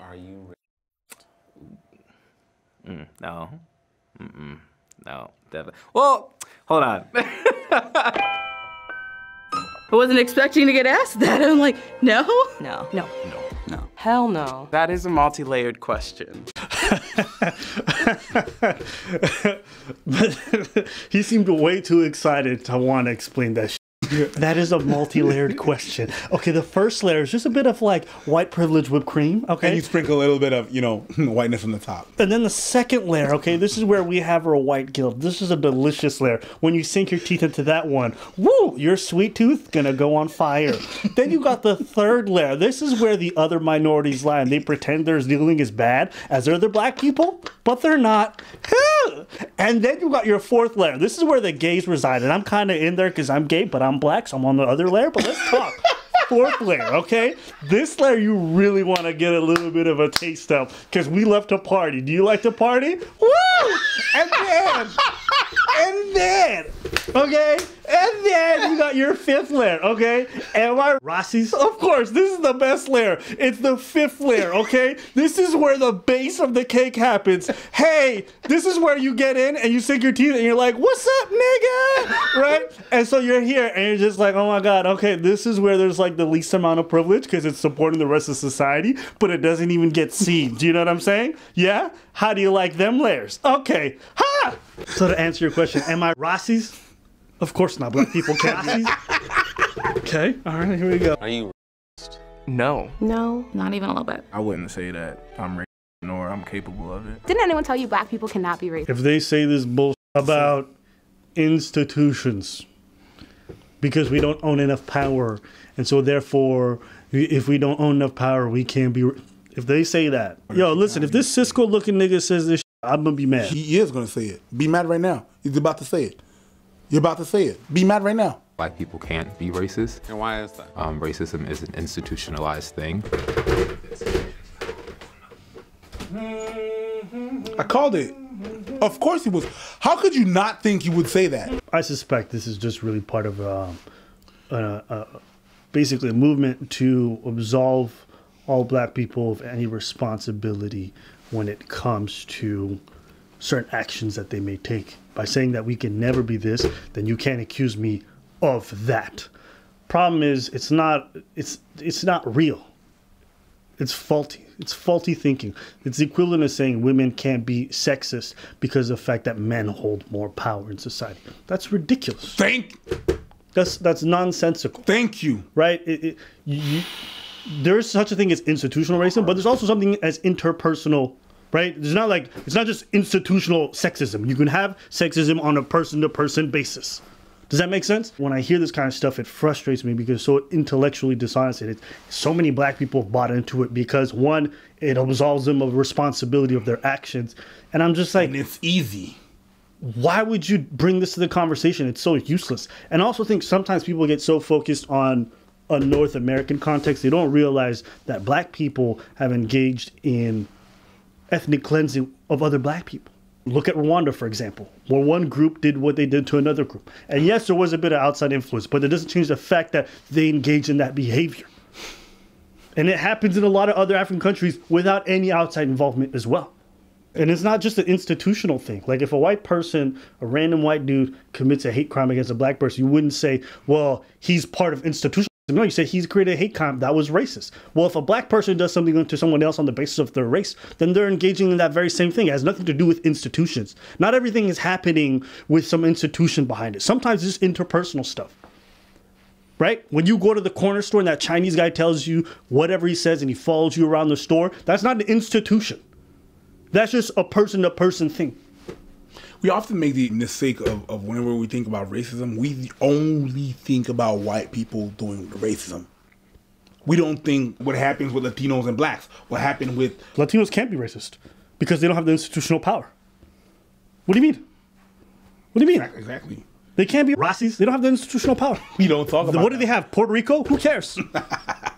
Are you? No. No. Definitely. Well, hold on. I wasn't expecting to get asked that. I'm like, no? No. No. No. No. Hell no. That is a multi-layered question. But he seemed way too excited to want to explain that shit. That is a multi-layered question. Okay, the first layer is just a bit of like white privilege whipped cream, okay? And you sprinkle a little bit of, whiteness on the top. And then the second layer, okay, this is where we have our white guilt. This is a delicious layer. When you sink your teeth into that one, woo, your sweet tooth gonna go on fire. Then you got the third layer. This is where the other minorities lie, and they pretend their dealing is bad, as they're the black people, but they're not. And then you got your fourth layer. This is where the gays reside, and I'm kind of in there because I'm gay, but I'm black, so I'm on the other layer, but let's talk. Fourth layer, okay? This layer you really want to get a little bit of a taste of because we love to party. Do you like to party? Woo! And then, okay? And then you got your fifth layer, okay? Am I Rossi's? Of course, this is the best layer. It's the fifth layer, okay? This is where the base of the cake happens. Hey, this is where you get in and you sink your teeth and you're like, what's up, nigga? Right? And so you're here and you're just like, oh my God, okay, this is where there's like the least amount of privilege because it's supporting the rest of society, but it doesn't even get seen. Do you know what I'm saying? Yeah? How do you like them layers? Okay. Ha! So to answer your question, am I Rossi's? Of course not. Black people can't be. Okay. All right. Here we go. Are you? No. No, not even a little bit. I wouldn't say that I'm racist nor I'm capable of it. Didn't anyone tell you black people cannot be racist? If they say this bullshit about institutions because we don't own enough power, and so therefore, if we don't own enough power, we can't be. If they say that, yo, listen. If this Cisco looking nigga says this, I'm gonna be mad. He is going to say it. Be mad right now. He's about to say it. You're about to say it. Be mad right now. Black people can't be racist. And why is that? Racism is an institutionalized thing. I called it. Of course he was. How could you not think he would say that? I suspect this is just really part of basically a movement to absolve all black people of any responsibility when it comes to certain actions that they may take. By saying that we can never be this, then you can't accuse me of that. Problem is, it's not real. It's faulty. It's faulty thinking. It's the equivalent of saying women can't be sexist because of the fact that men hold more power in society. That's ridiculous. That's nonsensical. Thank you. Right? There is such a thing as institutional racism, but there's also something as interpersonal. Right? It's not just institutional sexism. You can have sexism on a person-to-person basis. Does that make sense? When I hear this kind of stuff, it frustrates me because it's so intellectually dishonest. So many black people have bought into it because, one, it absolves them of responsibility of their actions. And I'm just like... And it's easy. Why would you bring this to the conversation? It's so useless. And I also think sometimes people get so focused on a North American context, they don't realize that black people have engaged in ethnic cleansing of other black people. Look at Rwanda, for example, where one group did what they did to another group. And yes, there was a bit of outside influence, but it doesn't change the fact that they engage in that behavior. And it happens in a lot of other African countries without any outside involvement as well. And it's not just an institutional thing. Like if a white person, a random white dude commits a hate crime against a black person, you wouldn't say, well, he's part of institutional. No, you said he's created a hate crime that was racist. Well, if a black person does something to someone else on the basis of their race, then they're engaging in that very same thing. It has nothing to do with institutions. Not everything is happening with some institution behind it. Sometimes it's interpersonal stuff. Right? When you go to the corner store and that Chinese guy tells you whatever he says and he follows you around the store, that's not an institution. That's just a person-to-person thing. We often make the mistake of whenever we think about racism, we only think about white people doing racism. We don't think what happens with Latinos and blacks, what happened with... Latinos can't be racist because they don't have the institutional power. What do you mean? What do you mean? Exactly. They can't be Rossi's. They don't have the institutional power. We don't talk about What do they have? Puerto Rico? Who cares?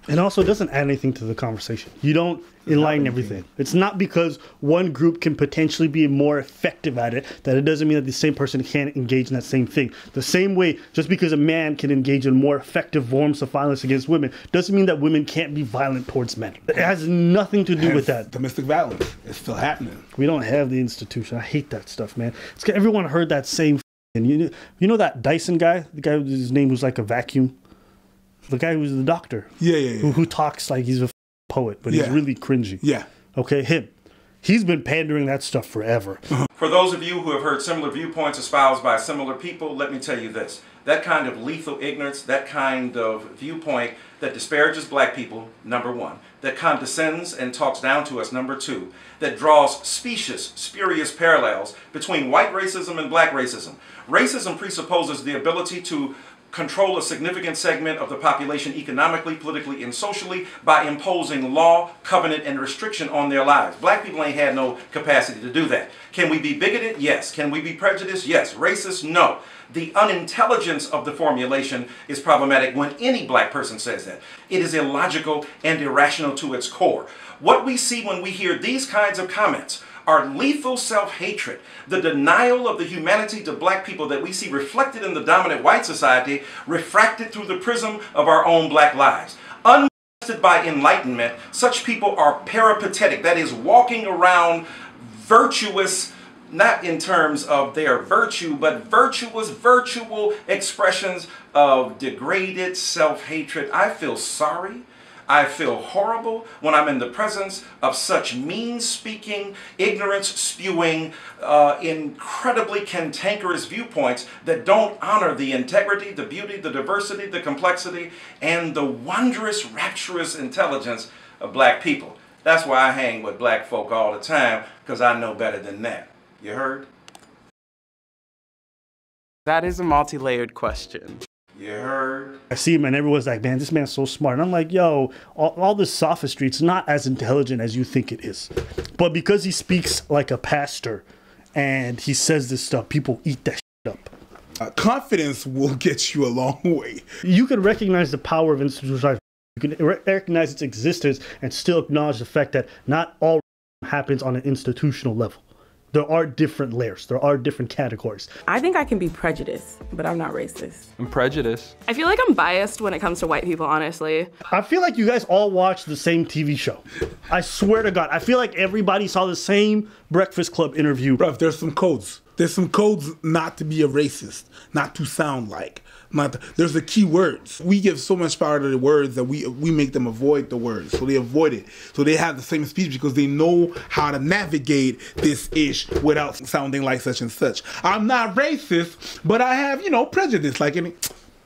And also, it doesn't add anything to the conversation. You don't enlighten everything. It's not because one group can potentially be more effective at it that it doesn't mean that the same person can't engage in that same thing. The same way, just because a man can engage in more effective forms of violence against women doesn't mean that women can't be violent towards men. It has nothing to do with that. Domestic violence is still happening. We don't have the institution. I hate that stuff, man. It's 'cause everyone heard that same. And you know that Dyson guy, the guy whose name was like a vacuum, the guy who's the doctor, who talks like he's a poet, but he's really cringy. Yeah. Okay, him. He's been pandering that stuff forever. For those of you who have heard similar viewpoints espoused by similar people, let me tell you this. That kind of lethal ignorance, that kind of viewpoint that disparages black people, number one, that condescends and talks down to us, number two, that draws specious, spurious parallels between white racism and black racism. Racism presupposes the ability to control a significant segment of the population economically, politically, and socially by imposing law, covenant, and restriction on their lives. Black people ain't had no capacity to do that. Can we be bigoted? Yes. Can we be prejudiced? Yes. Racist? No. The unintelligence of the formulation is problematic when any black person says that. It is illogical and irrational to its core. What we see when we hear these kinds of comments are lethal self-hatred, the denial of the humanity to black people that we see reflected in the dominant white society, refracted through the prism of our own black lives. Unmolested by enlightenment, such people are peripatetic, that is, walking around virtuous, not in terms of their virtue, but virtuous, virtual expressions of degraded self-hatred. I feel sorry. I feel horrible when I'm in the presence of such mean-speaking, ignorance-spewing, incredibly cantankerous viewpoints that don't honor the integrity, the beauty, the diversity, the complexity, and the wondrous, rapturous intelligence of black people. That's why I hang with black folk all the time, because I know better than that. You heard? That is a multi-layered question. You heard? I see him and everyone's like, man, this man's so smart. And I'm like, yo, all this sophistry, it's not as intelligent as you think it is. But because he speaks like a pastor and he says this stuff, people eat that shit up. Confidence will get you a long way. You can recognize the power of institutionalized. You can recognize its existence and still acknowledge the fact that not all happens on an institutional level. There are different layers. There are different categories. I think I can be prejudiced, but I'm not racist. I'm prejudiced. I feel like I'm biased when it comes to white people, honestly. I feel like you guys all watch the same TV show. I swear to God. I feel like everybody saw the same Breakfast Club interview. Bruh, there's some codes. There's some codes not to be a racist, not to sound like. There's the key words. We give so much power to the words that we make them avoid the words. So they avoid it. So they have the same speech because they know how to navigate this ish without sounding like such and such. I'm not racist, but I have, prejudice, like any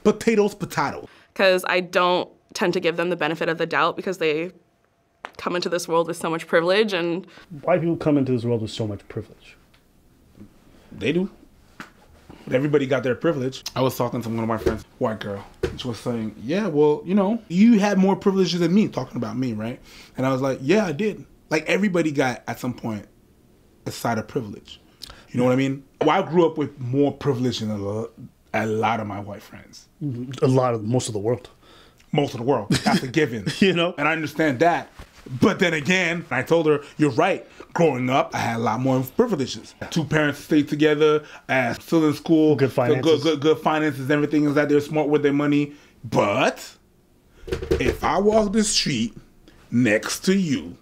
potatoes, potato. Because I don't tend to give them the benefit of the doubt because they come into this world with so much privilege. And white people come into this world with so much privilege. They do. Everybody got their privilege. I was talking to one of my friends, white girl, and she was saying, yeah, well, you had more privileges than me, talking about me, right? And I was like, yeah, I did. Like, everybody got, at some point, a side of privilege. You know what I mean? Well, I grew up with more privilege than a lot of my white friends. Most of the world. Most of the world. That's a given. And I understand that. But then again, I told her, you're right. Growing up, I had a lot more privileges. Two parents stayed together, still in school. Good finances. Good finances, everything is that they're smart with their money. But if I walk the street next to you,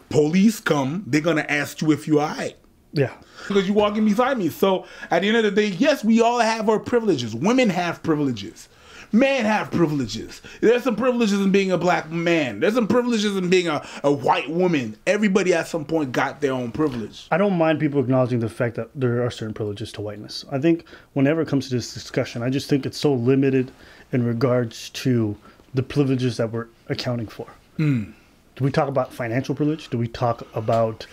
police come, they're going to ask you if you're all right. Yeah. Because you're walking beside me. So at the end of the day, yes, we all have our privileges. Women have privileges. Men have privileges. There's some privileges in being a black man. There's some privileges in being a white woman. Everybody at some point got their own privilege. I don't mind people acknowledging the fact that there are certain privileges to whiteness. I think whenever it comes to this discussion, I just think it's so limited in regards to the privileges that we're accounting for. Do we talk about financial privilege? Do we talk about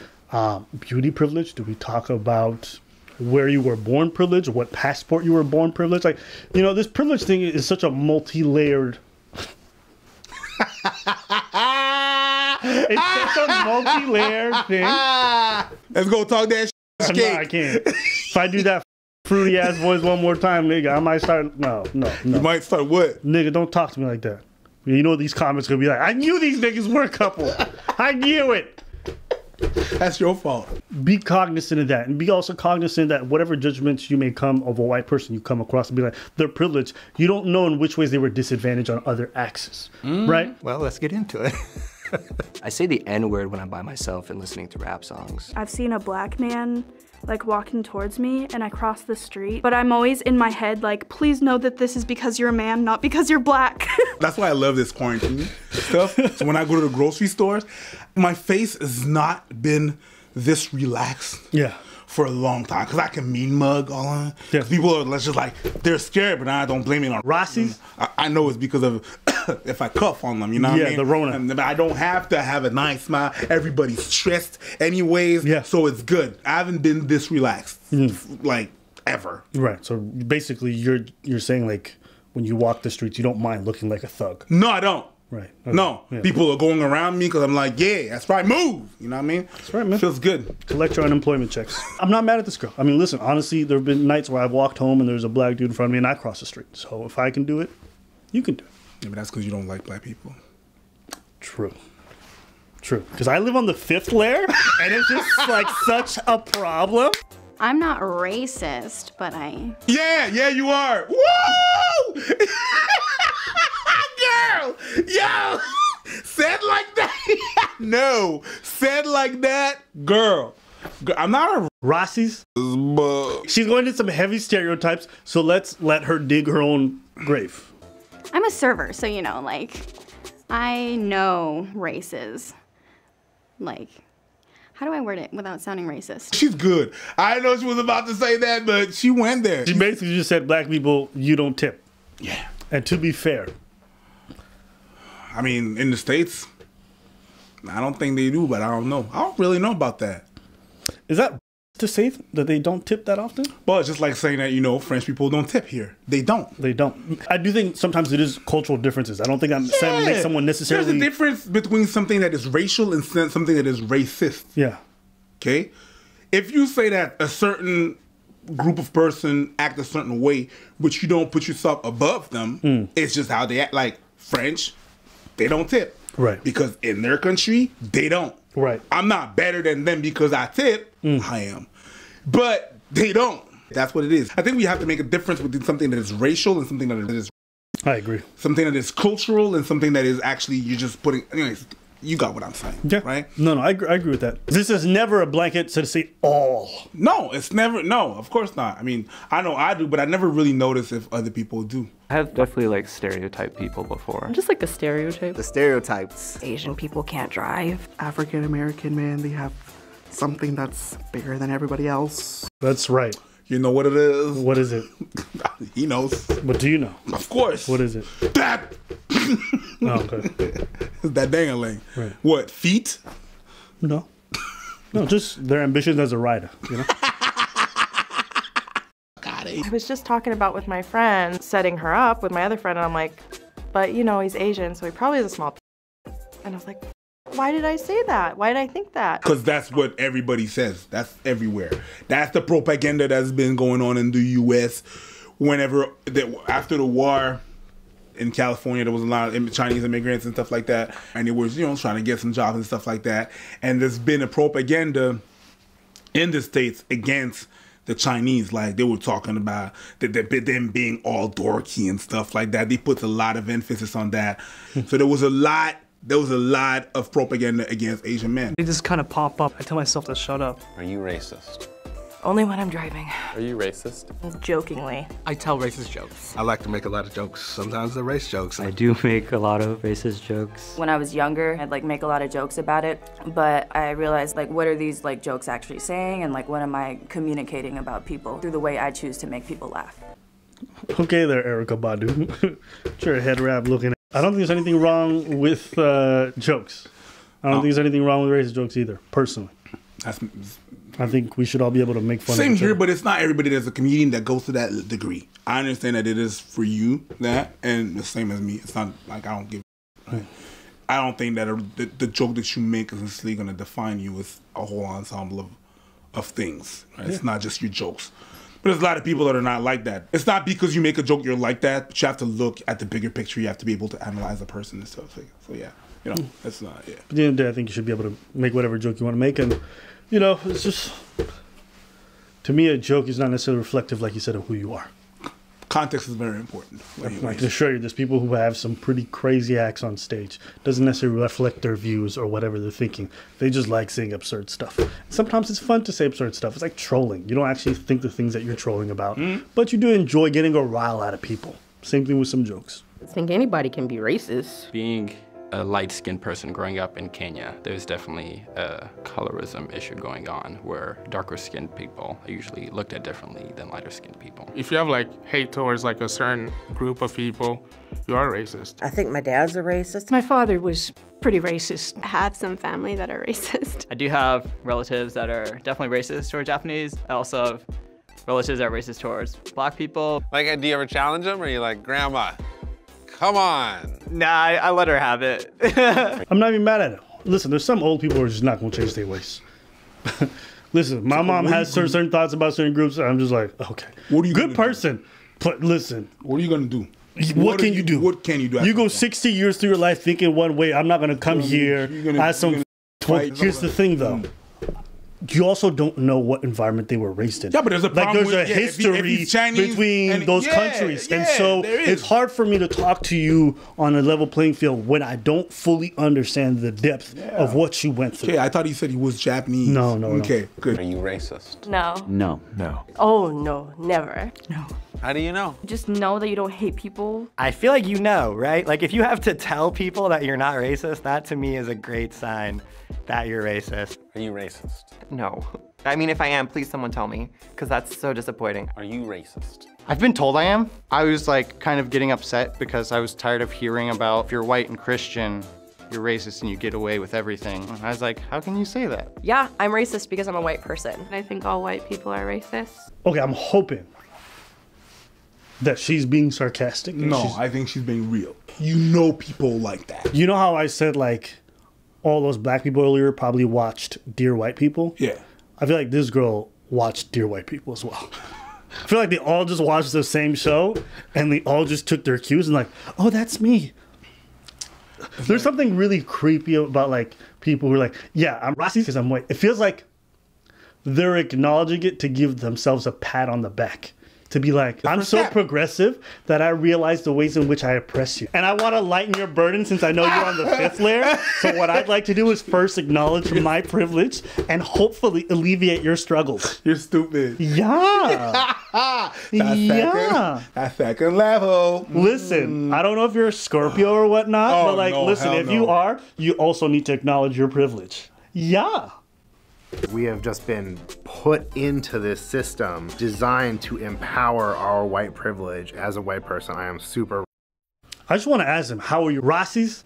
beauty privilege? Do we talk about where you were born privilege, what passport you were born privilege? Like, this privilege thing is such a multi-layered. It's such a multi-layered thing. Let's go talk that shit. No, I can't. If I do that fruity ass voice one more time, nigga, I might start. No. You might start what? Nigga, don't talk to me like that. You know these comments gonna be like, I knew these niggas were a couple. I knew it. That's your fault. Be cognizant of that, and be also cognizant that whatever judgments you may come of a white person you come across, and be like, they're privileged. You don't know in which ways they were disadvantaged on other axes, right? Well, let's get into it. I say the N-word when I'm by myself and listening to rap songs. I've seen a black man like walking towards me and I cross the street, but I'm always in my head like, please know that this is because you're a man, not because you're black. That's why I love this quarantine stuff. So when I go to the grocery stores, my face has not been this relaxed. Yeah. For a long time, because I can mean mug all on. Yeah. People are just like, they're scared, but I don't blame it on Rossi's. I know it's because of if I cuff on them, you know what I mean? Yeah, the Rona. And I don't have to have a nice smile. Everybody's stressed anyways, so it's good. I haven't been this relaxed, like, ever. Right, so basically you're saying like, when you walk the streets, you don't mind looking like a thug. No, I don't. Right. Okay. No, people are going around me because I'm like, yeah, that's right, move. You know what I mean? That's right, man. Feels good. Collect your unemployment checks. I'm not mad at this girl. I mean, listen, honestly, there have been nights where I've walked home and there's a black dude in front of me and I cross the street. So if I can do it, you can do it. Yeah, but that's because you don't like black people. True. Because I live on the 5th layer and it's just like such a problem. I'm not racist, but I... Yeah, you are. Woo! Girl! Yo! Said like that? No. Said like that? Girl. I'm not a... Rossi's? She's going into some heavy stereotypes, so let's let her dig her own grave. I'm a server, so you know, like, I know races. Like, how do I word it without sounding racist? She's good. I know she was about to say that, but she went there. She basically just said, black people, you don't tip. Yeah. And to be fair, I mean, in the States, I don't think they do, but I don't know. I don't really know about that. Is that to say that they don't tip that often? Well, it's just like saying that, you know, French people don't tip here. They don't. They don't. I do think sometimes it is cultural differences. I don't think I'm saying make someone necessarily... There's a difference between something that is racial and something that is racist. Yeah. Okay? If you say that a certain group of person act a certain way, but you don't put yourself above them, it's just how they act. Like French, they don't tip. Right. Because in their country, they don't. Right. I'm not better than them because I tip. I am. But they don't. That's what it is. I think we have to make a difference between something that is racial and something that is... I agree. Something that is cultural and something that is actually you're just putting... Anyways, you got what I'm saying. Yeah. Right? No, I agree with that. This is never a blanket to say all. No, it's never... No, of course not. I mean, I know I do, but I never really notice if other people do. I have definitely like stereotyped people before. I'm just like a stereotype. The stereotypes. Asian people can't drive. African American man, they have something that's bigger than everybody else. That's right. You know what it is? What is it? He knows. What do you know? Of course. What is it? That. Oh, okay. That dangling. Right. What, feet? No. No, just their ambitions as a rider, you know? I was just talking about with my friend, setting her up with my other friend, and I'm like, but you know, he's Asian, so he probably has a small and I was like, why did I say that? Why did I think that? Because that's what everybody says. That's everywhere. That's the propaganda that's been going on in the U.S. Whenever, after the war in California, there was a lot of Chinese immigrants and stuff like that. And they were, you know, trying to get some jobs and stuff like that. And there's been a propaganda in the States against the Chinese. Like, they were talking about them being all dorky and stuff like that. They put a lot of emphasis on that. So there was a lot of propaganda against Asian men. They just kind of pop up. I tell myself to shut up. Are you racist? Only when I'm driving. Are you racist? Jokingly. I tell racist jokes. I like to make a lot of jokes. Sometimes they're race jokes. I do make a lot of racist jokes. When I was younger, I'd like make a lot of jokes about it, but I realized like what are these like jokes actually saying, and like what am I communicating about people through the way I choose to make people laugh. Okay there, Erykah Badu. Sure, head wrap looking at. I don't think there's anything wrong with jokes. I don't think there's anything wrong with racist jokes either, personally. I think we should all be able to make fun of Same each here, other. but it's not everybody that's a comedian that goes to that degree. I understand that it is for you, that, and the same as me. It's not like I don't give right? I don't think that the joke that you make is necessarily going to define you with a whole ensemble of things. Right? Yeah. It's not just your jokes. But But there's a lot of people that are not like that. It's not because you make a joke you're like that, but you have to look at the bigger picture. You have to be able to analyze the person and stuff. So yeah, you know, that's not, yeah. At the end of the day, I think you should be able to make whatever joke you want to make. And, you know, it's just, to me, a joke is not necessarily reflective, like you said, of who you are. Context is very important. I can assure you, there's people who have some pretty crazy acts on stage. Doesn't necessarily reflect their views or whatever they're thinking. They just like saying absurd stuff. Sometimes it's fun to say absurd stuff. It's like trolling. You don't actually think the things that you're trolling about, but you do enjoy getting a rile out of people. Same thing with some jokes. I think anybody can be racist. Being a light-skinned person growing up in Kenya, there's definitely a colorism issue going on where darker-skinned people are usually looked at differently than lighter-skinned people. If you have like hate towards like a certain group of people, you are racist. I think my dad's a racist. My father was pretty racist. I have some family that are racist. I do have relatives that are definitely racist toward Japanese. I also have relatives that are racist towards black people. Like, do you ever challenge them, or are you like, Grandma, come on? Nah, I let her have it. I'm not even mad at it. Listen, there's some old people who are just not going to change their ways. Listen, my mom has certain thoughts about certain groups, and I'm just like, okay. What are you good person, but listen. What are you going to do? What can you do? What can you do? You go 60 years through your life thinking one way. I'm not going to come here as some... Here's the thing, though. You also don't know what environment they were raised in. Yeah, but there's a problem there's a with, history between those countries. Yeah, and so it's hard for me to talk to you on a level playing field when I don't fully understand the depth of what you went through. Okay, I thought he said he was Japanese. No. Okay, good. Are you racist? No. No. Oh, no, never. No. How do you know? Just know that you don't hate people. I feel like you know, right? Like if you have to tell people that you're not racist, that to me is a great sign that you're racist. Are you racist? No. I mean, if I am, please someone tell me, because that's so disappointing. Are you racist? I've been told I am. I was like kind of getting upset because I was tired of hearing about if you're white and Christian, you're racist and you get away with everything. And I was like, how can you say that? Yeah, I'm racist because I'm a white person. I think all white people are racist. Okay, I'm hoping that she's being sarcastic. No, I think she's being real. You know people like that. You know how I said, like, all those black people earlier probably watched Dear White People? Yeah. I feel like this girl watched Dear White People as well. I feel like they all just watched the same show, and they all just took their cues and like, oh, that's me. There's something really creepy about, like, people who are like, yeah, I'm racist because I'm white. It feels like they're acknowledging it to give themselves a pat on the back. To be like, I'm so progressive that I realize the ways in which I oppress you. And I want to lighten your burden since I know you're on the 5th layer. So what I'd like to do is first acknowledge my privilege and hopefully alleviate your struggles. You're stupid. Yeah. That second level. Listen, I don't know if you're a Scorpio or whatnot, but like, listen, if you are, you also need to acknowledge your privilege. Yeah. We have just been put into this system designed to empower our white privilege. As a white person, I am super... I just want to ask him, how are you? Rossi's,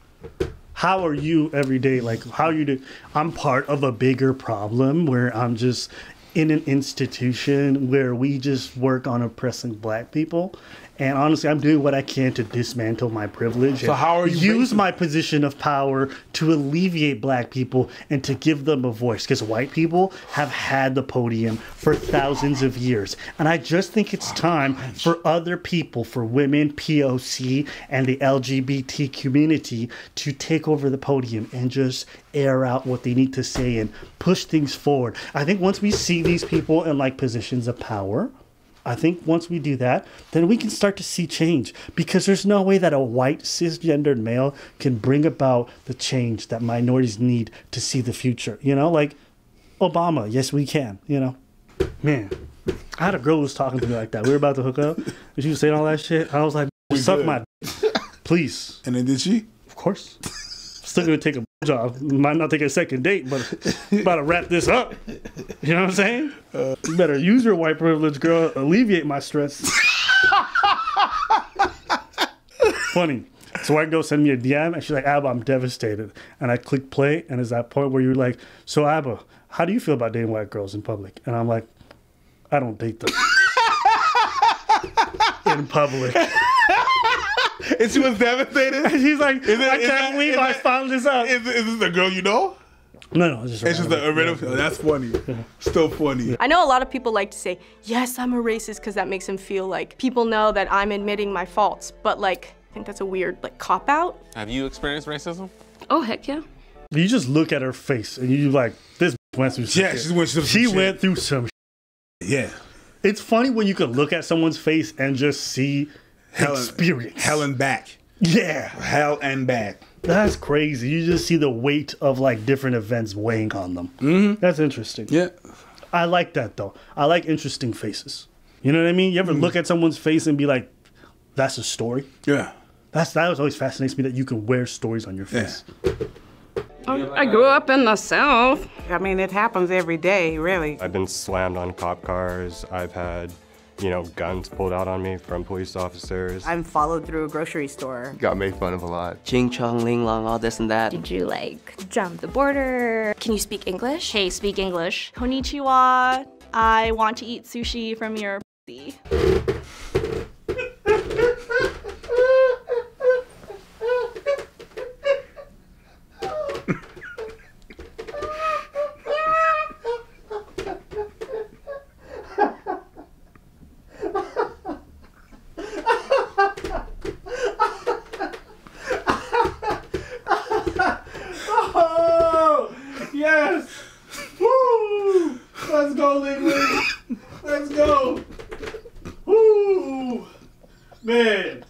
how are you every day? Like, how you do? I'm part of a bigger problem where I'm just in an institution where we just work on oppressing black people. And honestly, I'm doing what I can to dismantle my privilege. So how are you use my position of power to alleviate black people and to give them a voice? Because white people have had the podium for thousands of years. And I just think it's time for other people, for women, POC, and the LGBT community to take over the podium and just air out what they need to say and push things forward. I think once we see these people in like positions of power, I think once we do that, then we can start to see change, because there's no way that a white cisgendered male can bring about the change that minorities need to see the future. You know, like Obama, yes, we can, you know. Man, I had a girl who was talking to me like that. We were about to hook up, and she was saying all that shit. I was like, suck my please. And then did she? Of course. Still gonna take a job. Might not take a second date, but about to wrap this up. You know what I'm saying? You better use your white privilege, girl. Alleviate my stress. Funny. So white girl sent me a DM and she's like, Abba, I'm devastated. And I click play, and it's that point where you're like, so Abba, how do you feel about dating white girls in public? And I'm like, I don't date them in public. And she was devastated? She's like, I can't believe I found this out. Is this the girl you know? No, it's just a random. That's funny. Still funny. I know a lot of people like to say, yes, I'm a racist, because that makes them feel like people know that I'm admitting my faults. But like, I think that's a weird like cop out. Have you experienced racism? Oh, heck yeah. You just look at her face and you like, this went through some shit. She went through some shit. Yeah. It's funny when you can look at someone's face and just see experience. Hell and back. Yeah. Hell and back. That's crazy. You just see the weight of like different events weighing on them. Mm-hmm. That's interesting. Yeah. I like that though. I like interesting faces. You know what I mean? You ever look at someone's face and be like, that's a story? Yeah. That always fascinates me, that you can wear stories on your face. Yeah. I grew up in the South. I mean, it happens every day, really. I've been slammed on cop cars. I've had, guns pulled out on me from police officers. I'm followed through a grocery store. Got made fun of a lot. Ching chong, ling long, all this and that. Did you jump the border? Can you speak English? Hey, speak English. Konnichiwa. I want to eat sushi from your pussy. Yes! Woo! Let's go, Ling. Let's go. Woo! Man.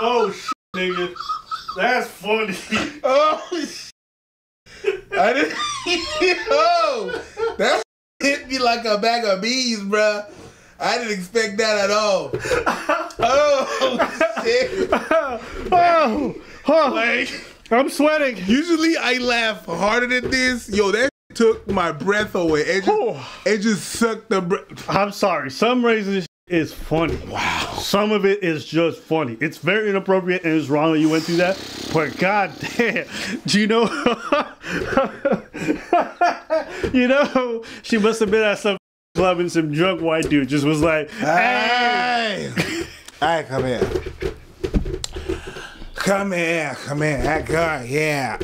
Oh, shit, nigga. That's funny. Oh, shit. I didn't. Oh, that hit me like a bag of bees, bruh. I didn't expect that at all. Oh, shit. I'm sweating. Usually I laugh harder than this. Yo, that took my breath away. It just sucked the breath. I'm sorry. Some racist is funny. Wow. Some of it is just funny. It's very inappropriate and it's wrong that you went through that. But god damn, do you know? She must have been at some club and some drunk white dude just was like, hey, hey, come here. Come here. That guy, yeah.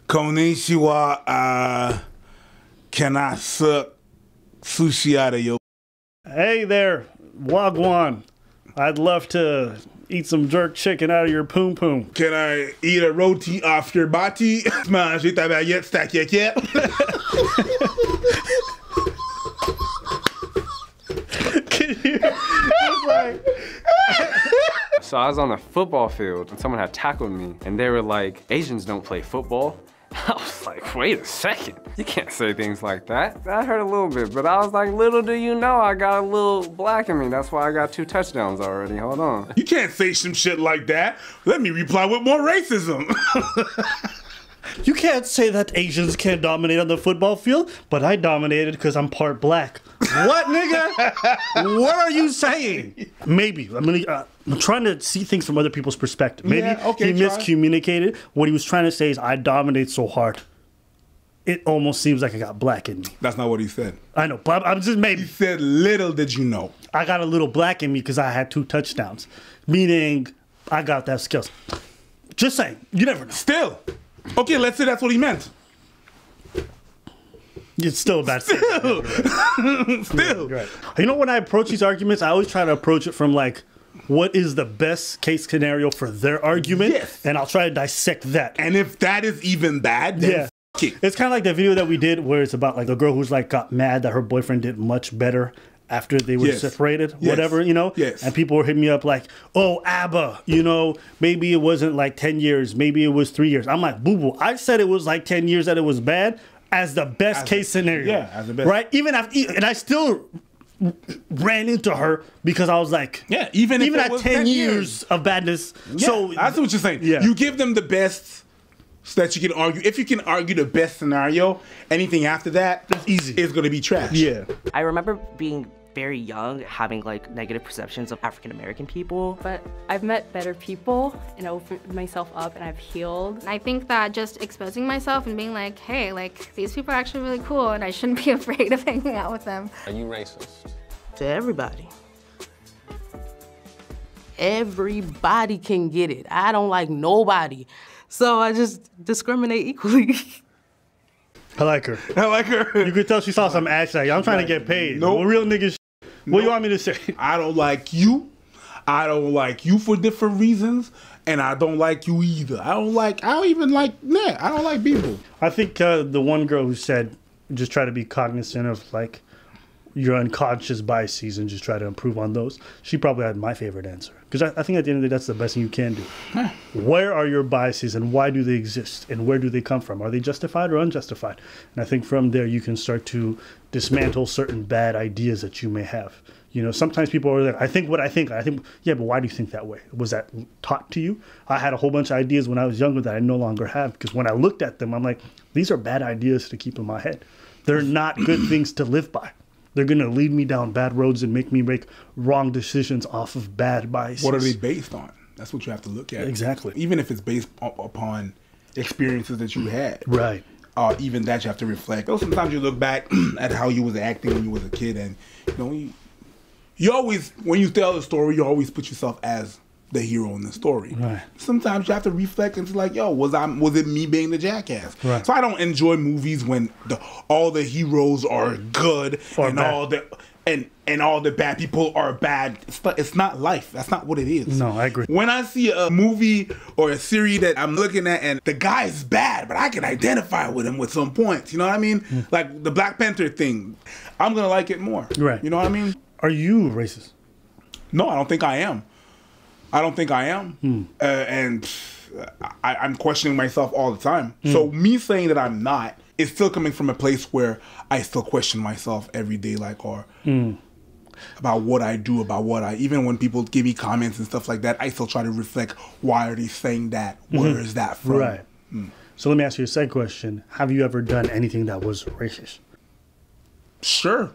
Konnichiwa, can I suck sushi out of your? Hey there, Wagwan. I'd love to eat some jerk chicken out of your poom poom. Can I eat a roti off your body? Manger ta baguette, stack your cat. So I was on the football field and someone had tackled me and they were like, Asians don't play football. I was like, wait a second. You can't say things like that. That hurt a little bit, but I was like, little do you know, I got a little black in me. That's why I got 2 touchdowns already. Hold on. You can't say some shit like that. Let me reply with more racism. You can't say that Asians can't dominate on the football field, but I dominated because I'm part black. What, nigga? What are you saying? Maybe. I'm trying to see things from other people's perspective. Maybe he miscommunicated. What he was trying to say is, I dominate so hard, it almost seems like I got black in me. That's not what he said. I know, but I'm just maybe. He said, little did you know. I got a little black in me because I had 2 touchdowns, meaning I got that skills. Just saying, you never know. Still. Okay, let's say that's what he meant. It's still a bad Still. Right. You know, when I approach these arguments, I always try to approach it from like, what is the best case scenario for their argument? Yes. And I'll try to dissect that. And if that is even bad, then f it. It's kind of like the video that we did where it's about like a girl who's like got mad that her boyfriend did much better after they were separated, whatever, you know? Yes. And people were hitting me up like, oh, ABBA, maybe it wasn't like 10 years, maybe it was 3 years. I'm like, boo-boo, I said it was like 10 years that it was bad as the best case scenario. Yeah, as the best. Right? Even after, and I still ran into her because I was like, even at 10 years of badness. Yeah, so that's what you're saying. Yeah. You give them the best so that you can argue. If you can argue the best scenario, anything after that, that's easy. It's going to be trash. Yeah. I remember being very young, having like negative perceptions of African American people. But I've met better people and opened myself up and I've healed. I think that just exposing myself and being like, hey, like these people are actually really cool and I shouldn't be afraid of hanging out with them. Are you racist? To everybody. everybody can get it. I don't like nobody. So I just discriminate equally. I like her. I like her. You could tell she saw some action. Like, I'm trying to get paid. Nope. No real niggas. What do you want me to say? I don't like you. I don't like you for different reasons. And I don't like you either. I don't even like people. I think the one girl who said, just try to be cognizant of like your unconscious biases and just try to improve on those. She probably had my favorite answer. Because I think at the end of the day, that's the best thing you can do. Where are your biases and why do they exist? And where do they come from? Are they justified or unjustified? And I think from there, you can start to dismantle certain bad ideas that you may have. You know, sometimes people are like, I think what I think. I think, yeah, but why do you think that way? Was that taught to you? I had a whole bunch of ideas when I was younger that I no longer have. Because when I looked at them, I'm like, these are bad ideas to keep in my head. They're not good things to live by. They're going to lead me down bad roads and make me make wrong decisions off of bad biases. What are they based on? That's what you have to look at. Exactly. Even if it's based upon experiences that you had. Right. Even that you have to reflect. Sometimes you look back at how you was acting when you was a kid, and you always, when you tell the story, you always put yourself as the hero in the story. Right. Sometimes you have to reflect and be like, yo, was it me being the jackass? Right. So I don't enjoy movies when all the heroes are good and bad. all the bad people are bad. It's not life. That's not what it is. No, I agree. When I see a movie or a series that I'm looking at and the guy is bad, but I can identify with him with some points, you know what I mean? Like the Black Panther thing, I'm gonna like it more. Right. You know what I mean? Are you racist? No, I don't think I am. And I'm questioning myself all the time. So me saying that I'm not is still coming from a place where I still question myself every day, about what I do, even when people give me comments and stuff like that, I still try to reflect, why are they saying that? Where is that from? Right. So let me ask you a second question. Have you ever done anything that was racist? Sure.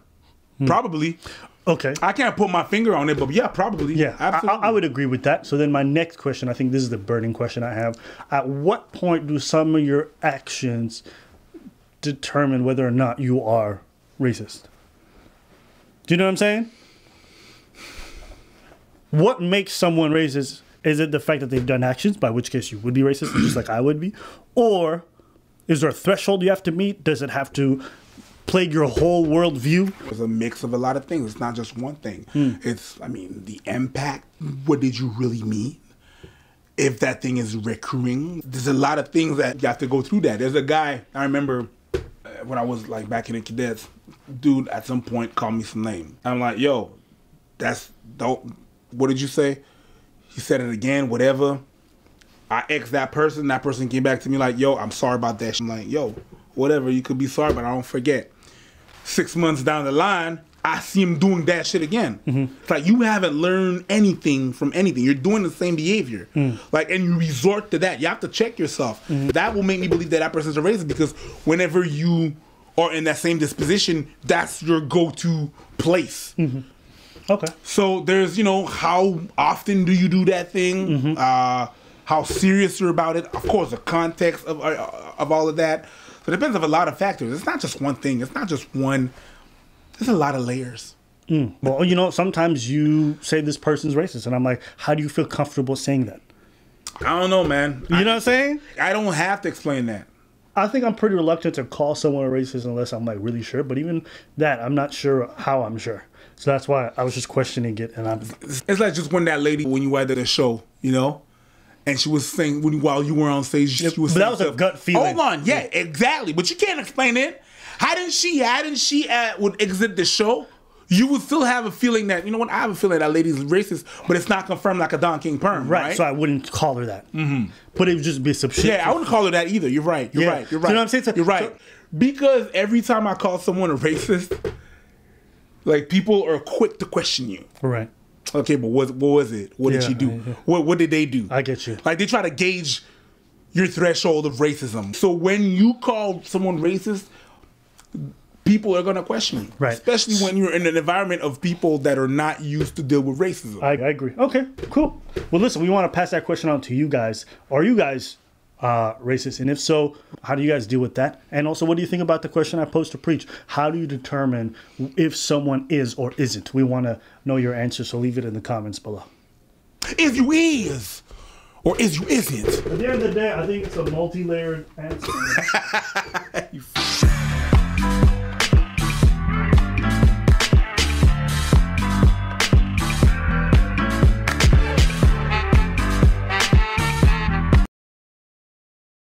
Probably. Okay. I can't put my finger on it, but yeah, probably. Yeah, absolutely. I would agree with that. So then my next question, I think this is the burning question I have. At what point do some of your actions determine whether or not you are racist? Do you know what I'm saying? What makes someone racist? Is it the fact that they've done actions, by which case you would be racist, just like I would be? Or is there a threshold you have to meet? Does it have to plague your whole worldview? It's a mix of a lot of things. It's not just one thing. It's, the impact. What did you really mean? If that thing is recurring, there's a lot of things that you have to go through that. There's a guy, I remember when I was back in the cadets, dude at some point called me some name. I'm like, yo, what did you say? He said it again, whatever. I X'd that person came back to me like, yo, I'm sorry about that. I'm like, yo, whatever, you could be sorry, but I don't forget. 6 months down the line, I see him doing that shit again. It's like, you haven't learned anything from anything. You're doing the same behavior. And you resort to that. You have to check yourself. That will make me believe that person's a racist, because whenever you are in that same disposition, that's your go-to place. Okay. So there's, how often do you do that thing? How serious you're about it. Of course, the context of all of that. So it depends on a lot of factors. It's not just one thing. It's not just one. There's a lot of layers. Well, sometimes you say this person's racist, and I'm like, how do you feel comfortable saying that? I don't know, man. You know what I'm saying? I don't have to explain that. I think I'm pretty reluctant to call someone a racist unless I'm really sure. But even that, I'm not sure how I'm sure. So that's why I was just questioning it. And it's like just when that lady, when you were at the show, and she was saying, while you were on stage, she was saying that was a gut feeling. Hold on, yeah, exactly. But you can't explain it. Hadn't she would exit the show, you would still have a feeling that, I have a feeling that lady's racist, but it's not confirmed like a Don King perm, right? So I wouldn't call her that. But it would just be subjective. Yeah, I wouldn't call her that either. You're right. You're right. You know what I'm saying? You're right. Because every time I call someone a racist, people are quick to question you. Right. Okay, but what was it? What did she do? What did they do? I get you. They try to gauge your threshold of racism. So when you call someone racist, people are going to question you. Right. Especially when you're in an environment of people that are not used to deal with racism. I agree. Okay, cool. Well, listen, we want to pass that question on to you guys. Are you guys racist? And if so, how do you guys deal with that? And also, what do you think about the question I posed to Preach? How do you determine if someone is or isn't? We want to know your answer, so leave it in the comments below. Is you is, or is you isn't? At the end of the day, I think it's a multi-layered answer.